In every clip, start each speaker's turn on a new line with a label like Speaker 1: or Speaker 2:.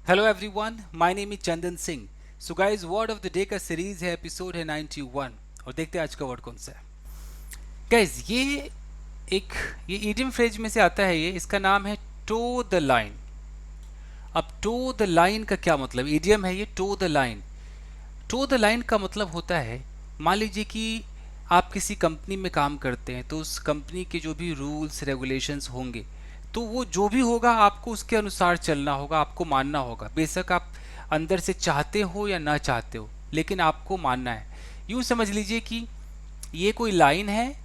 Speaker 1: Hello everyone, my name is Chandan Singh. So guys, word of the day का series है, episode है 91 और देखते हैं आज का वर्ड कौन सा है। गाइस, एक ये इडियम फ्रेज में से आता है। ये इसका नाम है टो द लाइन। अब टो द लाइन का क्या मतलब? इडियम है ये, toe the line. Toe the line का मतलब होता है, मान लीजिए कि आप किसी कंपनी में काम करते हैं, तो उस कंपनी के जो भी रूल्स रेगुलेशंस होंगे, तो वो जो भी होगा आपको उसके अनुसार चलना होगा, आपको मानना होगा। बेशक आप अंदर से चाहते हो या ना चाहते हो, लेकिन आपको मानना है। यूँ समझ लीजिए कि ये कोई लाइन है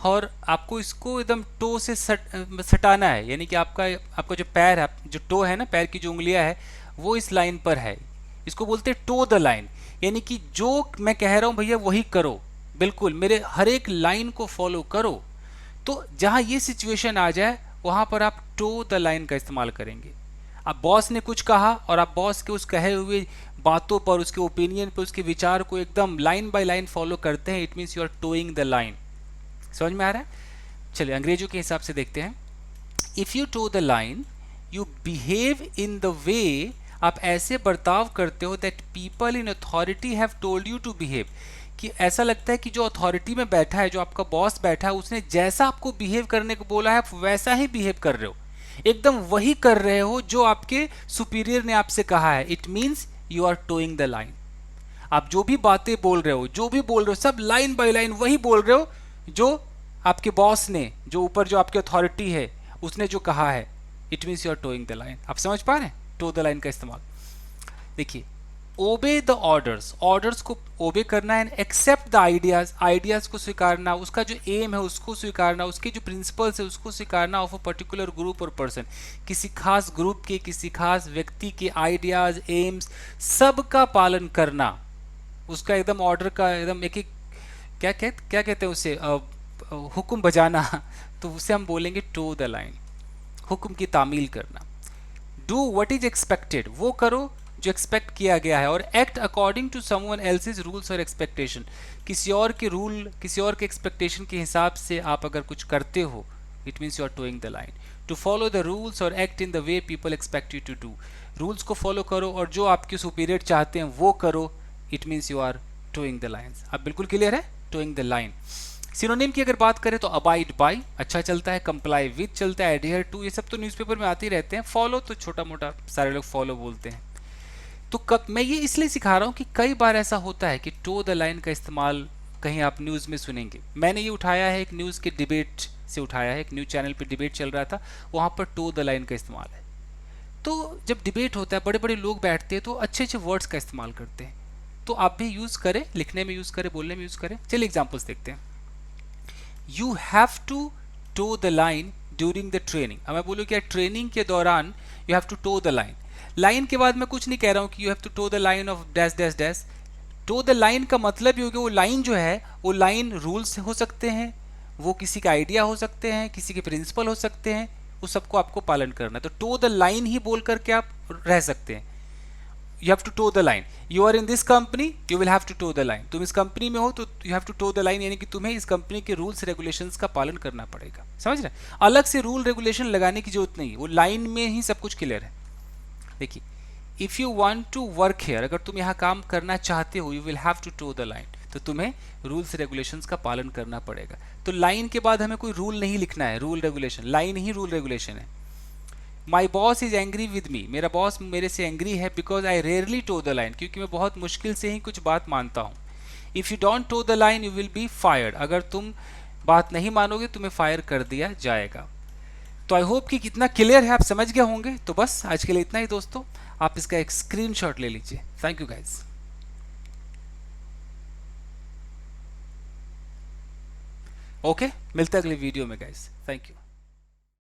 Speaker 1: और आपको इसको एकदम टो से सटाना है। यानी कि आपका आपका जो पैर है, जो टो है ना, पैर की जो उंगलियां है, वो इस लाइन पर है। इसको बोलते हैं टो द लाइन। यानी कि जो मैं कह रहा हूं भैया वही करो, बिल्कुल मेरे हर एक लाइन को फॉलो करो। तो जहां ये सिचुएशन आ जाए वहां पर आप टो द लाइन का इस्तेमाल करेंगे। अब बॉस ने कुछ कहा और आप बॉस के उस कहे हुए बातों पर, उसके ओपिनियन पर, उसके विचार को एकदम लाइन बाय लाइन फॉलो करते हैं। It means you are toeing the line. समझ में आ रहा है? चलिए अंग्रेजों के हिसाब से देखते हैं। If you toe the line, you behave in the way, आप ऐसे बर्ताव करते हो that people in authority have told you to behave, कि ऐसा लगता है कि जो अथॉरिटी में बैठा है, जो आपका बॉस बैठा है, उसने जैसा आपको बिहेव करने को बोला है आप वैसा ही बिहेव कर रहे हो, एकदम वही कर रहे हो जो आपके सुपीरियर ने आपसे कहा है। It means you are toeing the line. आप जो भी बातें बोल रहे हो, जो भी बोल रहे हो, सब लाइन बाय लाइन वही बोल रहे हो जो आपके बॉस ने, जो ऊपर जो आपकी अथॉरिटी है, उसने जो कहा है। It means you are toeing the line. आप समझ पा रहे हैं टो द लाइन का इस्तेमाल? देखिए, ओबे द ऑर्डर्स, ऑर्डर्स को ओबे करना है। एक्सेप्ट द आइडियाज, आइडियाज को स्वीकारना, उसका जो एम है उसको स्वीकारना, उसके जो प्रिंसिपल्स है उसको स्वीकारना ऑफ अ पर्टिकुलर ग्रुप और पर्सन। किसी खास ग्रुप के, किसी खास व्यक्ति के आइडियाज, एम्स, सब का पालन करना। उसका एकदम ऑर्डर का एकदम एक एक क्या कहते हैं उसे, हुक्म बजाना। तो उसे हम बोलेंगे टू द लाइन, हुक्म की तामील करना। डू व्हाट इज एक्सपेक्टेड, वो करो जो एक्सपेक्ट किया गया है। और act according to someone else's rules और एक्सपेक्टेशन, किसी और के रूल, किसी और के एक्सपेक्टेशन के हिसाब से आप अगर कुछ करते हो, it means you are toeing the line. To follow the rules और act in the way people expect you to do, rules को फॉलो करो और जो आपके सुपीरियर चाहते हैं वो करो। It means you are toeing the lines. अब बिल्कुल क्लियर है? Towing the line. सिनोनिम की अगर बात करें तो अबाइड बाय अच्छा चलता है, कंप्लाई विद चलता है, एडियर टू, ये सब तो न्यूज़पेपर में आते ही रहते हैं। फॉलो तो छोटा मोटा सारे लोग फॉलो बोलते हैं। तो कब मैं ये इसलिए सिखा रहा हूँ कि कई बार ऐसा होता है कि टो द लाइन का इस्तेमाल कहीं आप न्यूज़ में सुनेंगे। मैंने ये उठाया है एक न्यूज़ के डिबेट से, उठाया है। एक न्यूज़ चैनल पे डिबेट चल रहा था, वहाँ पर टो द लाइन का इस्तेमाल है। तो जब डिबेट होता है, बड़े बड़े लोग बैठते हैं तो अच्छे अच्छे वर्ड्स का इस्तेमाल करते हैं। तो आप भी यूज़ करें, लिखने में यूज़ करें, बोलने में यूज़ करें। चलिए एग्जाम्पल्स देखते हैं। You have to toe the line during the training. अब मैं बोलूँ क्या, ट्रेनिंग के दौरान you have to toe the line. Line के बाद मैं कुछ नहीं कह रहा हूँ कि you have to toe the line of dash dash dash. Toe the line का मतलब ये हो गया, वो लाइन जो है, वो लाइन रूल्स हो सकते हैं, वो किसी का आइडिया हो सकते हैं, किसी के प्रिंसिपल हो सकते हैं, उस सबको आपको पालन करना है। तो टो द लाइन ही बोल करके आप रह सकते हैं। You have to toe the line. You are in this company, you will have to toe the line. तुम इस कंपनी में हो तो you have to toe the line, यानी कि तुम्हें इस कंपनी के रूल्स रेगुलेशंस का पालन करना पड़ेगा। समझ रहे? अलग से रूल रेगुलेशन लगाने की जरूरत नहीं है, वो लाइन में ही सब कुछ क्लियर है। देखिए, if you want to work here, अगर तुम यहाँ काम करना चाहते हो, you will have to toe the line, तो तुम्हें रूल्स रेगुलेशंस का पालन करना पड़ेगा। तो लाइन के बाद हमें कोई रूल नहीं लिखना है, रूल रेगुलेशन, लाइन ही रूल रेगुलेशन है। My boss is angry with me, मेरा बॉस मेरे से एंग्री है because I rarely toe the line, क्योंकि मैं बहुत मुश्किल से ही कुछ बात मानता हूँ। If you don't toe the line you will be fired, अगर तुम बात नहीं मानोगे तुम्हें फायर कर दिया जाएगा। तो आई होप कि कितना क्लियर है, आप समझ गए होंगे। तो बस आज के लिए इतना ही दोस्तों, आप इसका एक स्क्रीनशॉट ले लीजिए। Thank you guys. ओके, मिलते हैं अगले वीडियो में गाइज। Thank you.